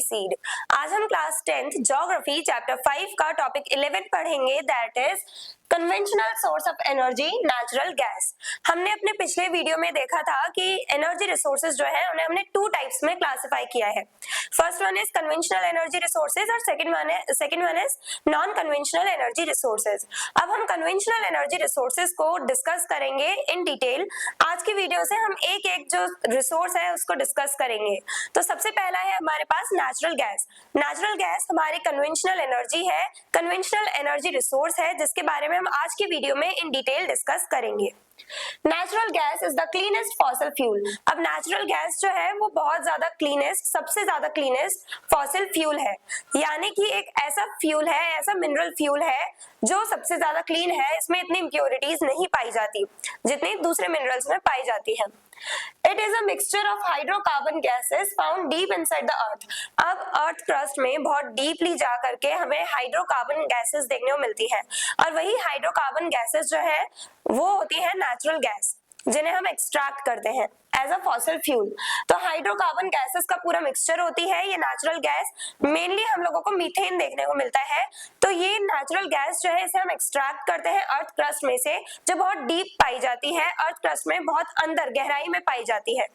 Seed. आज हम class 10th geography chapter 5 का टॉपिक 11 पढ़ेंगे, that is conventional source of energy natural gas. हमने अपने पिछले वीडियो में देखा था कि एनर्जी रिसोर्सेज जो है उन्हें हमने टू टाइप्स में क्लासिफाई किया है। First one is conventional energy resources और second one is non conventional energy resources. अब हम कन्वेंशनल एनर्जी रिसोर्सेज को डिस्कस करेंगे इन डिटेल। आज की वीडियो से हम एक एक जो रिसोर्स है उसको डिस्कस करेंगे। तो सबसे पहला है हमारे पास नेचुरल गैस। नेचुरल गैस हमारी कन्वेंशनल एनर्जी है, कन्वेंशनल एनर्जी रिसोर्स है, जिसके बारे में हम आज की वीडियो में इन डिटेल डिस्कस करेंगे। Natural gas is the cleanest fossil fuel. अब नेचुरल गैस जो है वो बहुत ज्यादा क्लीनेस्ट, सबसे ज्यादा क्लीनेस्ट फॉसिल फ्यूल है, यानी कि एक ऐसा फ्यूल है, ऐसा मिनरल फ्यूल है जो सबसे ज्यादा क्लीन है। इसमें इतनी इम्प्योरिटीज नहीं पाई जाती जितनी दूसरे मिनरल्स में पाई जाती है। It is a mixture of hydrocarbon gases found deep inside the earth। अब अर्थ क्रस्ट में बहुत डीपली जा करके हमें हाइड्रोकार्बन गैसेस देखने को मिलती है, और वही हाइड्रोकार्बन गैसेस जो है वो होती है नेचुरल गैस, जिन्हें हम एक्सट्रैक्ट करते हैं एज अ फॉसिल फ्यूल। तो हाइड्रोकार्बन गैसेस का पूरा मिक्सचर होती है ये नेचुरल गैस। मेनली हम लोगों को मीथेन देखने को मिलता है। तो ये नेचुरल गैस जो है इसे हम एक्सट्रैक्ट करते हैं अर्थ क्रस्ट में से, जो बहुत डीप पाई जाती है, अर्थ क्रस्ट में बहुत अंदर गहराई में पाई जाती है।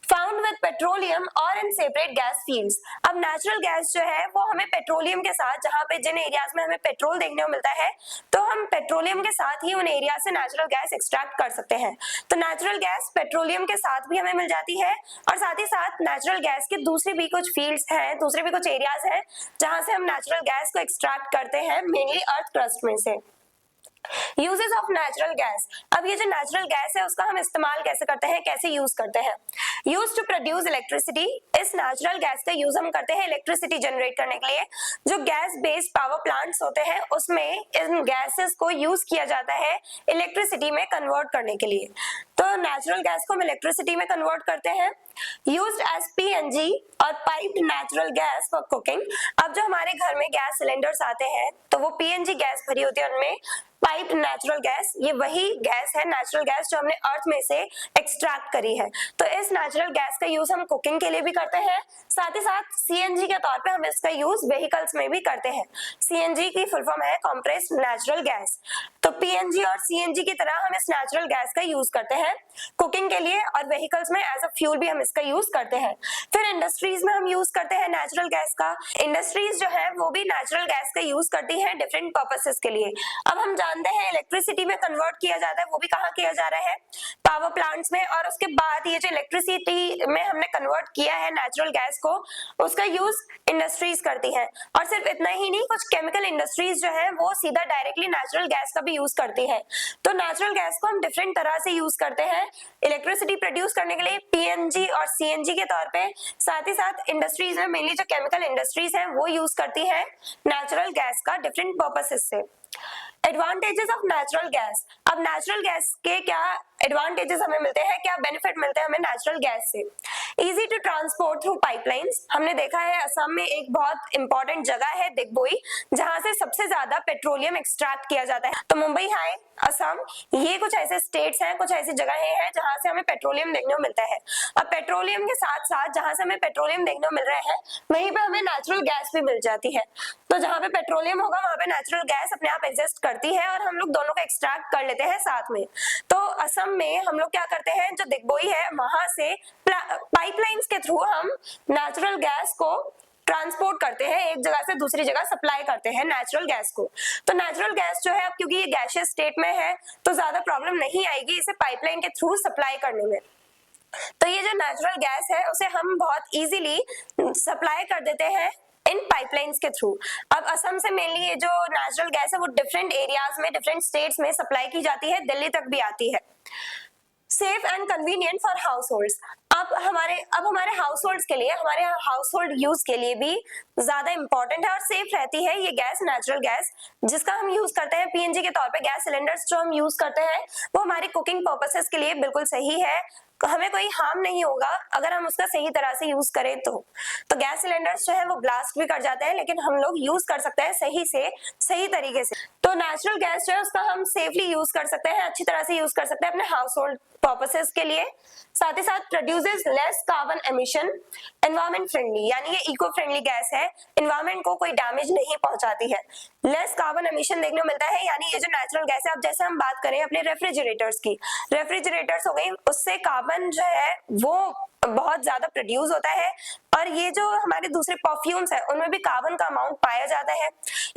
फाउंड विद पेट्रोलियम और इन सेपरेट गैस फील्ड्स। अब नेचुरल गैस जो है वो हमें पेट्रोलियम के साथ, जहां पे जिन एरियाज में हमें पेट्रोल देखने को मिलता है, तो हम पेट्रोलियम के साथ ही उन एरिया से नेचुरल गैस एक्सट्रैक्ट कर सकते हैं। तो नेचुरल गैस पेट्रोलियम के साथ भी हमें मिल जाती है, और साथ ही साथ नेचुरल गैस के दूसरी भी कुछ फील्ड्स हैं, दूसरे भी कुछ एरियाज हैं जहां से हम नेचुरल गैस को एक्सट्रैक्ट करते हैं, मेनली अर्थ क्रस्ट में से। Uses of natural gas. अब ये जो नेचुरल गैस है उसका हम इस्तेमाल कैसे करते हैं, कैसे यूज करते हैं। Use to produce electricity. इस नेचुरल गैस का यूज हम करते हैं इलेक्ट्रिसिटी जनरेट करने के लिए। जो गैस बेस्ड पावर प्लांट्स होते हैं उसमें इन गैसेस को यूज किया जाता है इलेक्ट्रिसिटी में कन्वर्ट करने के लिए। तो नेचुरल गैस को हम इलेक्ट्रिसिटी में कन्वर्ट करते हैं। यूज्ड एज पीएनजी और piped natural gas for cooking. अब जो हमारे घर में गैस सिलेंडर्स आते हैं तो वो पीएनजी गैस भरी होती है उनमें। पाइप्ड नेचुरल गैस, ये वही गैस है नेचुरल गैस जो हमने अर्थ में से एक्सट्रैक्ट करी है। तो इस नेचुरल गैस का यूज हम कुकिंग के लिए भी करते हैं, साथ ही साथ सीएनजी के तौर पे हम इसका यूज व्हीकल्स में भी करते हैं। सीएनजी की फुल फॉर्म है कंप्रेस्ड नेचुरल गैस। तो पीएनजी और सीएनजी की तरह हम इस नेचुरल गैस का यूज करते हैं कुकिंग के लिए, और व्हीकल्स में एज अ फ्यूल भी हम इसका यूज करते हैं। फिर इंडस्ट्रीज में हम यूज करते हैं नेचुरल गैस का। इंडस्ट्रीज जो है वो भी नेचुरल गैस का यूज करती है डिफरेंट पर्पसेस के लिए। अब हम जानते हैं इलेक्ट्रिसिटी में कन्वर्ट किया जाता है, वो भी कहाँ किया जा रहा है, पावर प्लांट्स में। और उसके बाद ये जो इलेक्ट्रिसिटी में हमने कन्वर्ट किया है नेचुरल गैस को, उसका यूज इंडस्ट्रीज करती है। और सिर्फ इतना ही नहीं, कुछ केमिकल इंडस्ट्रीज जो है वो सीधा डायरेक्टली नेचुरल गैस का भी यूज करती है। तो नेचुरल गैस को हम डिफरेंट तरह से यूज करते हैं इलेक्ट्रिसिटी प्रोड्यूस करने के लिए, पीएनजी और सीएनजी के तौर पे। साथ ही साथ इंडस्ट्रीज में मेनली जो केमिकल इंडस्ट्रीज है वो यूज करती है नेचुरल गैस का डिफरेंट पर्पसेस से। Advantages of natural gas. अब नेचुरल गैस के क्या एडवांटेजेस हमें मिलते हैं, क्या बेनिफिट मिलते हैं हमें नेचुरल गैस से। Easy to transport through pipelines. हमने देखा है असम में एक बहुत इंपॉर्टेंट जगह है दिग्बोई, जहां से सबसे ज्यादा पेट्रोलियम एक्सट्रैक्ट किया जाता है। तो मुंबई हाई, असम, ये कुछ ऐसे स्टेट्स हैं, कुछ ऐसी जगहें हैं जहां से हमें पेट्रोलियम देखने को मिलता है। अब पेट्रोलियम के साथ साथ जहां से हमें पेट्रोलियम देखने को मिल रहा है, वहीं पे हमें नेचुरल गैस भी मिल जाती है। तो जहां पे पेट्रोलियम होगा वहां पे नेचुरल गैस अपने आप एग्जिस्ट करती है, और हम लोग दोनों को एक्सट्रैक्ट कर लेते हैं साथ में। तो असम में हम लोग क्या करते हैं, जो दिग्बोई है वहां से पाइपलाइंस के थ्रू हम नेचुरल गैस को ट्रांसपोर्ट करते हैं, एक जगह से दूसरी जगह सप्लाई करते हैं नेचुरल गैस को। तो नेचुरल गैस जो है, अब क्योंकि ये गैसियस स्टेट में है तो ज्यादा प्रॉब्लम नहीं आएगी इसे पाइपलाइन के थ्रू सप्लाई करने में। तो ये जो नेचुरल गैस है उसे हम बहुत इजीली सप्लाई कर देते हैं इन पाइपलाइंस के थ्रू। अब असम से मेनली ये जो नेचुरल गैस है वो डिफरेंट एरियाज में, डिफरेंट स्टेट्स में सप्लाई की जाती है, दिल्ली तक भी आती है। Safe and convenient for house holds. अब हमारे हाउस होल्ड्स के लिए, हमारे हाउस होल्ड यूज के लिए भी ज्यादा इंपॉर्टेंट है और सेफ रहती है ये गैस, नेचुरल गैस, जिसका हम यूज करते हैं पीएनजी के तौर पे। गैस सिलेंडर्स जो हम यूज करते हैं वो हमारी कुकिंग पर्पसेस के लिए बिल्कुल सही है, हमें कोई हार्म नहीं होगा अगर हम उसका सही तरह से यूज करें तो गैस सिलेंडर्स जो है वो ब्लास्ट भी कर जाते हैं, लेकिन हम लोग यूज कर सकते हैं सही से, सही तरीके से। तो नेचुरल गैस जो है उसका हम सेफली यूज कर सकते हैं, अच्छी तरह से यूज कर सकते हैं अपने हाउस होल्ड पर्पसेस के लिए। साथ ही साथ produces less carbon emission, environment friendly, यानी ये इको फ्रेंडली गैस है, एनवायरमेंट को कोई डैमेज नहीं पहुंचाती है। लेस कार्बन एमिशन देखने को मिलता है, यानी ये जो नेचुरल गैस है, अब जैसे हम बात करें अपने रेफ्रिजरेटर्स की, रेफ्रिजरेटर्स हो गई, उससे कार्बन जो है वो बहुत ज्यादा प्रोड्यूस होता है, और ये जो हमारे दूसरे परफ्यूम्स है उनमें भी कार्बन का अमाउंट पाया जाता है।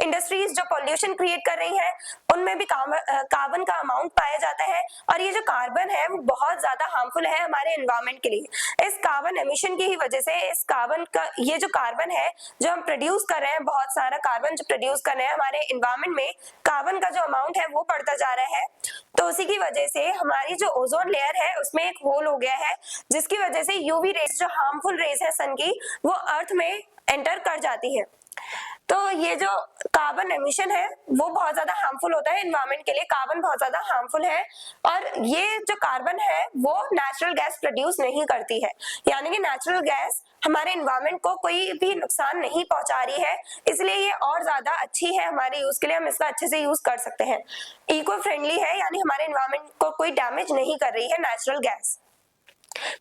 इंडस्ट्रीज जो पॉल्यूशन क्रिएट कर रही है उनमें भी कार्बन का अमाउंट पाया जाता है, और ये जो कार्बन है वो बहुत ज्यादा हार्मफुल है हमारे एनवायरमेंट के लिए। इस कार्बन एमिशन की ही वजह से इस कार्बन का, ये जो कार्बन है जो हम प्रोड्यूस कर रहे हैं, बहुत सारा कार्बन जो प्रोड्यूस कर रहे हैं, हमारे एनवायरमेंट में कार्बन का जो अमाउंट है वो बढ़ता जा रहा है। तो उसी की वजह से हमारी जो ओजोन लेयर है उसमें एक होल हो गया है, जिसकी वजह से यूवी रेज जो हार्मफुल रेज है सन की वो अर्थ में एंटर कर जाती है। तो ये जो कार्बन एमिशन है वो बहुत ज्यादा हार्मफुल होता है एनवायरमेंट के लिए, कार्बन बहुत ज्यादा हार्मफुल है, और ये जो कार्बन है वो नेचुरल गैस प्रोड्यूस नहीं करती है, यानी कि नेचुरल गैस हमारे एनवायरमेंट को कोई भी नुकसान नहीं पहुंचा रही है, इसलिए ये और ज्यादा अच्छी है हमारे यूज के लिए, हम इसका अच्छे से यूज कर सकते हैं। इको फ्रेंडली है, यानी हमारे एनवायरमेंट को कोई डैमेज नहीं कर रही है natural gas.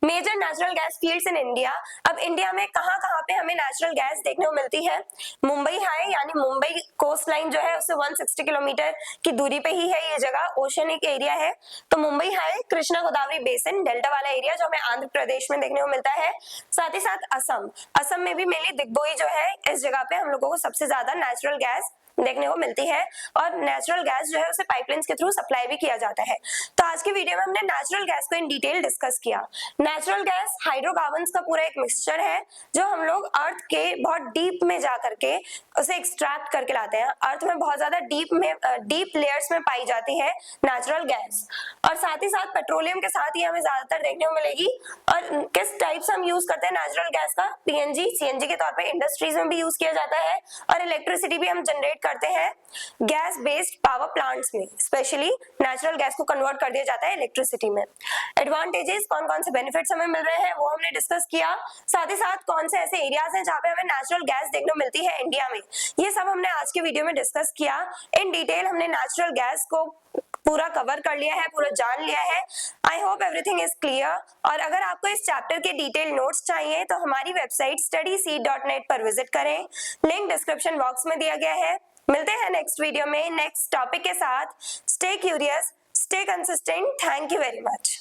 Major natural gas fields in India, अब इंडिया में कहां कहां पे हमें नेचुरल गैस देखने को मिलती है। मुंबई हाई, यानी मुंबई कोस्ट लाइन जो है उससे 160 किलोमीटर की दूरी पे ही है ये जगह, ओशनिक एरिया है। तो Mumbai high, Krishna Godavari basin, delta वाला एरिया जो हमें आंध्र प्रदेश में देखने को मिलता है। साथ ही साथ असम में भी मेनली दिग्बोई जो है, इस जगह पे हम लोगों को सबसे ज्यादा नेचुरल गैस देखने को मिलती है, और नेचुरल गैस जो है उसे पाइपलाइंस के थ्रू सप्लाई भी किया जाता है। तो आज की वीडियो में हमने नेचुरल गैस को इन डिटेल डिस्कस किया। नेचुरल गैस हाइड्रोकार्बन्स का पूरा एक मिक्सचर है जो हम लोग अर्थ के बहुत डीप में जा करके उसे एक्सट्रैक्ट करके लाते हैं। अर्थ में बहुत ज्यादा डीप लेयर्स में पाई जाती है नेचुरल गैस, और साथ ही साथ पेट्रोलियम के साथ ही हमें ज्यादातर देखने को मिलेगी। और किस टाइप से हम यूज करते हैं नेचुरल गैस का, पीएनजी सीएनजी के तौर पे इंडस्ट्रीज में भी यूज किया जाता है, और इलेक्ट्रिसिटी भी हम जनरेट करते हैं गैस बेस्ड पावर प्लांट्स में, स्पेशली नेचुरल गैस को कन्वर्ट कर दिया जाता है इलेक्ट्रिसिटी में। एडवांटेजेस, कौन कौन से बेनिफिट्स हमें मिल रहे हैं वो हमने डिस्कस किया, साथ ही साथ कौन से ऐसे एरियाज हैं जहाँ पे हमें नेचुरल गैस देखने को मिलती है इंडिया में, ये सब हमने आज के वीडियो में डिस्कस किया। इन डिटेल हमने नेचुरल गैस को पूरा कवर कर लिया है, पूरा जान लिया है। I hope everything is clear. और अगर आपको इस चैप्टर के डिटेल नोट्स चाहिए तो हमारी वेबसाइट studyseed.net पर विजिट करें, लिंक डिस्क्रिप्शन बॉक्स में दिया गया है। मिलते हैं नेक्स्ट वीडियो में नेक्स्ट टॉपिक के साथ। Stay curious, stay consistent. Thank you very much.